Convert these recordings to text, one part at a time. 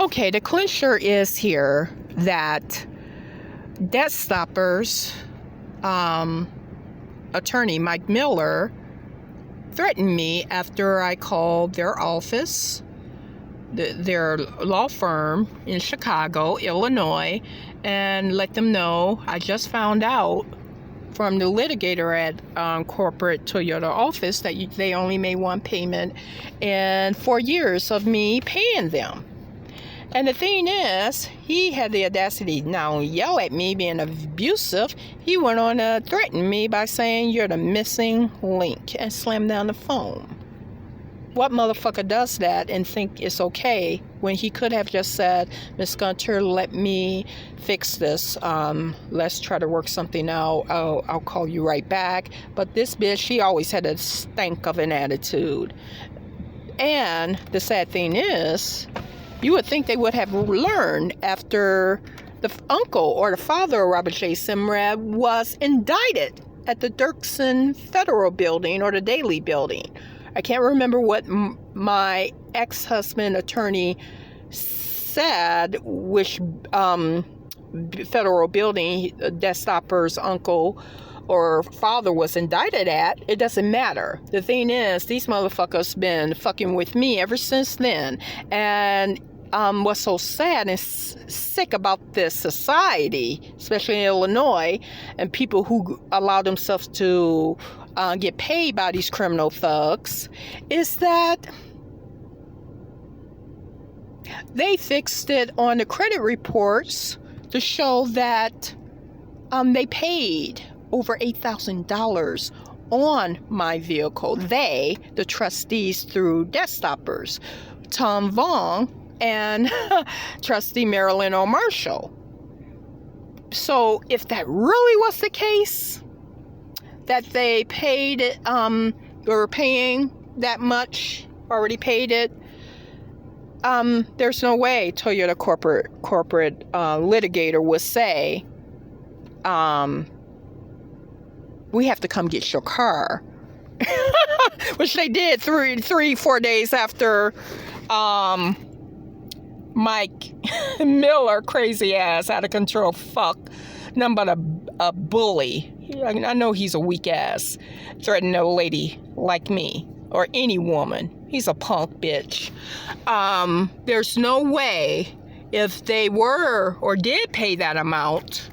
Okay, the clincher is here that Debt Stoppers attorney Mike Miller threatened me after I called their office, their law firm in Chicago, Illinois, and let them know I just found out from the litigator at corporate Toyota office that they only made one payment in 4 years of me paying them. And the thing is, he had the audacity to not only yell at me being abusive, he went on to threaten me by saying, "You're the missing link," and slammed down the phone. What motherfucker does that and think it's okay when he could have just said, "Miss Gunter, let me fix this. Let's try to work something out. I'll call you right back." But this bitch, she always had a stank of an attitude. And the sad thing is, you would think they would have learned after the uncle or the father of Robert J. Simrad was indicted at the Dirksen Federal Building or the Daly Building. I can't remember what my ex-husband attorney said, which federal building Debt Stopper's uncle or father was indicted at. It doesn't matter. The thing is, these motherfuckers been fucking with me ever since then. And what's so sad and sick about this society, especially in Illinois, and people who allow themselves to get paid by these criminal thugs, is that they fixed it on the credit reports to show that they paid over $8,000 on my vehicle. They, the trustees through Debt Stoppers, Tom Vaughn and trustee Marilyn O'Marshall. So if that really was the case, that they paid it, they were paying that much, already paid it, there's no way Toyota corporate litigator would say, "We have to come get your car," which they did 4 days after Mike Miller, crazy ass, out of control fuck, nothing but a bully. I know he's a weak ass, threatening a lady like me or any woman. He's a punk bitch. There's no way, if they were or did pay that amount,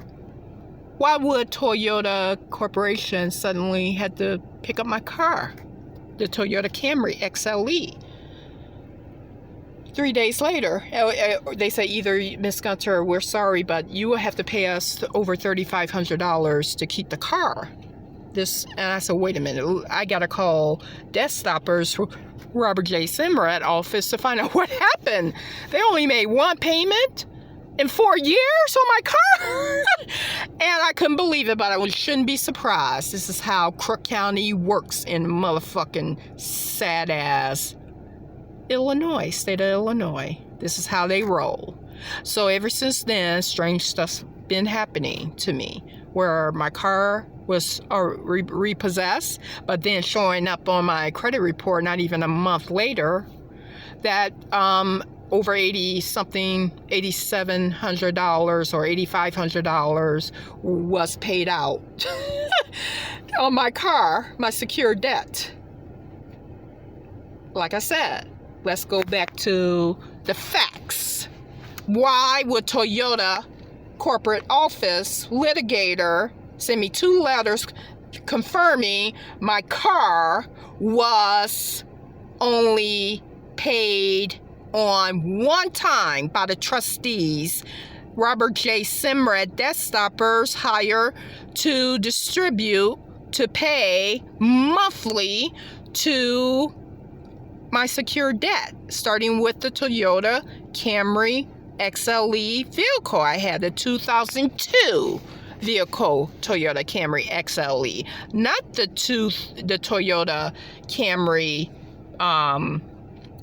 why would Toyota Corporation suddenly had to pick up my car, the Toyota Camry XLE? 3 days later, they say, either, "Miss Gunter, we're sorry, but you will have to pay us over $3,500 to keep the car." And I said, wait a minute, I got to call Debt Stoppers, Robert J. Simrad office to find out what happened. They only made one payment in 4 years on my car. And I couldn't believe it, but I shouldn't be surprised. This is how Crook County works in motherfucking sad ass Illinois, state of Illinois. This is how they roll. So ever since then, strange stuff's been happening to me, where my car was repossessed, but then showing up on my credit report not even a month later that over $8,700 or $8,500 was paid out on my car, my secured debt. Like I said, let's go back to the facts. Why would Toyota corporate office litigator send me 2 letters confirming my car was only paid on one time by the trustees Robert J. Simrad Debt Stoppers hire to distribute, to pay monthly to my secured debt, starting with the Toyota Camry XLE vehicle. I had a 2002 vehicle, Toyota Camry XLE, not the Toyota Camry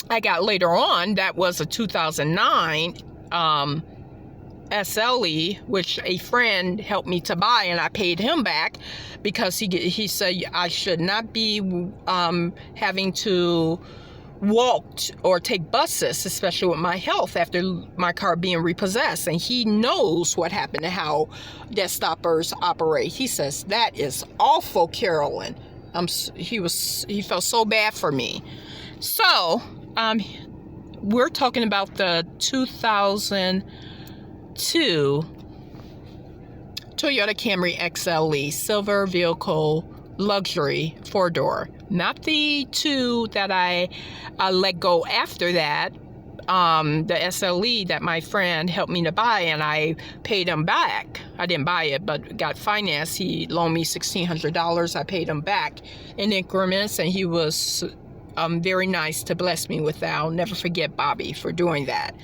I got later on. That was a 2009 SLE, which a friend helped me to buy, and I paid him back because he said I should not be having to walk or take buses, especially with my health after my car being repossessed. And he knows what happened and how Death Stoppers operate. He says, that is awful, Carolyn. He felt so bad for me. So, we're talking about the 2002 Toyota Camry XLE Silver Vehicle Luxury 4-door. Not the two that I let go after that, the SLE that my friend helped me to buy, and I paid him back. I didn't buy it, but got financed. He loaned me $1,600. I paid him back in increments, and he was very nice to bless me with that. I'll never forget Bobby for doing that.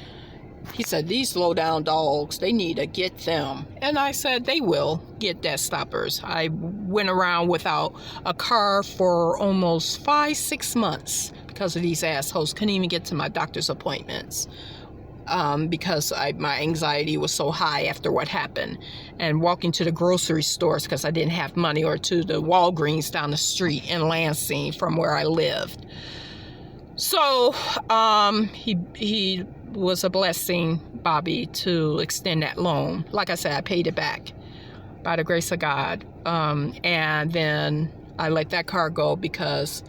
He said, these low-down dogs, they need to get them. And I said, they will get Death Stoppers. I went around without a car for almost 5-6 months because of these assholes. Couldn't even get to my doctor's appointments because my anxiety was so high after what happened. And walking to the grocery stores because I didn't have money, or to the Walgreens down the street in Lansing from where I lived. So he was a blessing, Bobby, to extend that loan. Like I said, I paid it back by the grace of God. And then I let that car go because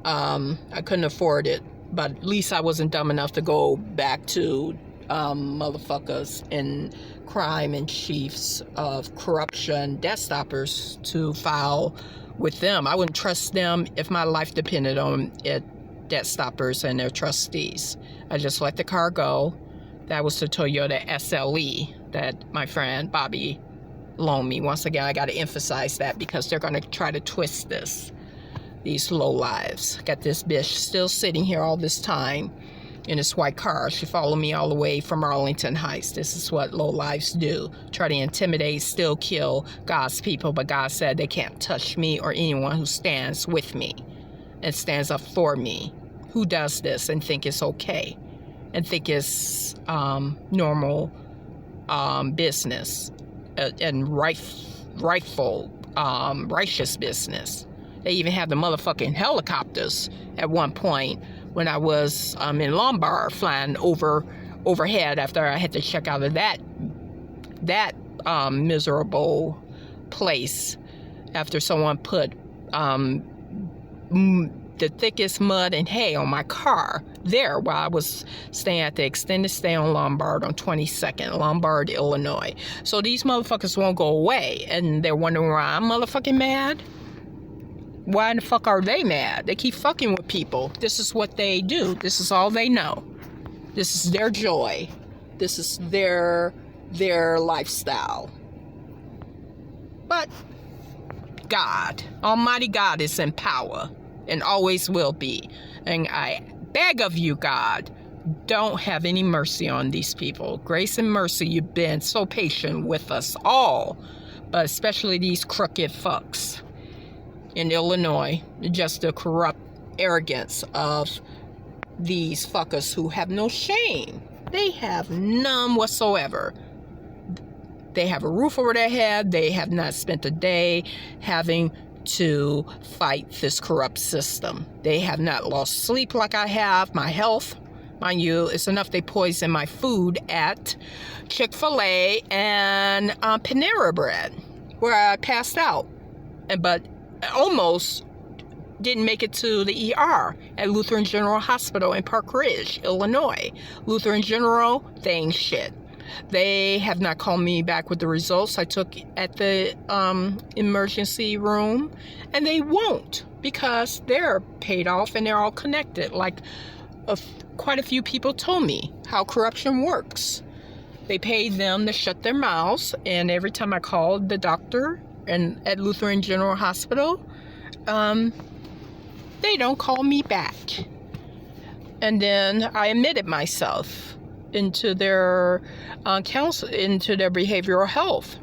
I couldn't afford it. But at least I wasn't dumb enough to go back to motherfuckers in crime and chiefs of corruption, Death Stoppers, to file with them. I wouldn't trust them if my life depended on it. Death Stoppers and their trustees. I just let the car go. That was the Toyota SLE that my friend Bobby loaned me. Once again, I got to emphasize that because they're going to try to twist this. These lowlives. Got this bitch still sitting here all this time in this white car. She followed me all the way from Arlington Heights. This is what lowlives do. Try to intimidate, still kill God's people. But God said they can't touch me or anyone who stands with me and stands up for me. Who does this and think it's okay and think it's normal business and rightful righteous business. They even had the motherfucking helicopters at one point when I was in Lombard flying overhead after I had to check out of that miserable place after someone put the thickest mud and hay on my car there while I was staying at the extended stay on Lombard on 22nd, Lombard, Illinois. So these motherfuckers won't go away, and they're wondering why I'm motherfucking mad. Why in the fuck are they mad? They keep fucking with people. This is what they do. This is all they know. This is their joy. This is their lifestyle. But God, Almighty God, is in power and always will be. And I beg of you, God, don't have any mercy on these people. Grace and mercy, you've been so patient with us all, but especially these crooked fucks in Illinois. Just the corrupt arrogance of these fuckers who have no shame. They have none whatsoever. They have a roof over their head. They have not spent a day having to fight this corrupt system. They have not lost sleep like I have. My health, mind you, it's enough they poison my food at Chick-fil-A and Panera Bread, where I passed out, but almost didn't make it to the ER at Lutheran General Hospital in Park Ridge, Illinois. Lutheran General, they ain't shit. They have not called me back with the results I took at the emergency room, and they won't, because they're paid off and they're all connected. Like quite a few people told me how corruption works. They paid them to shut their mouths, and every time I called the doctor and at Lutheran General Hospital, they don't call me back. And then I admitted myself into their into their behavioral health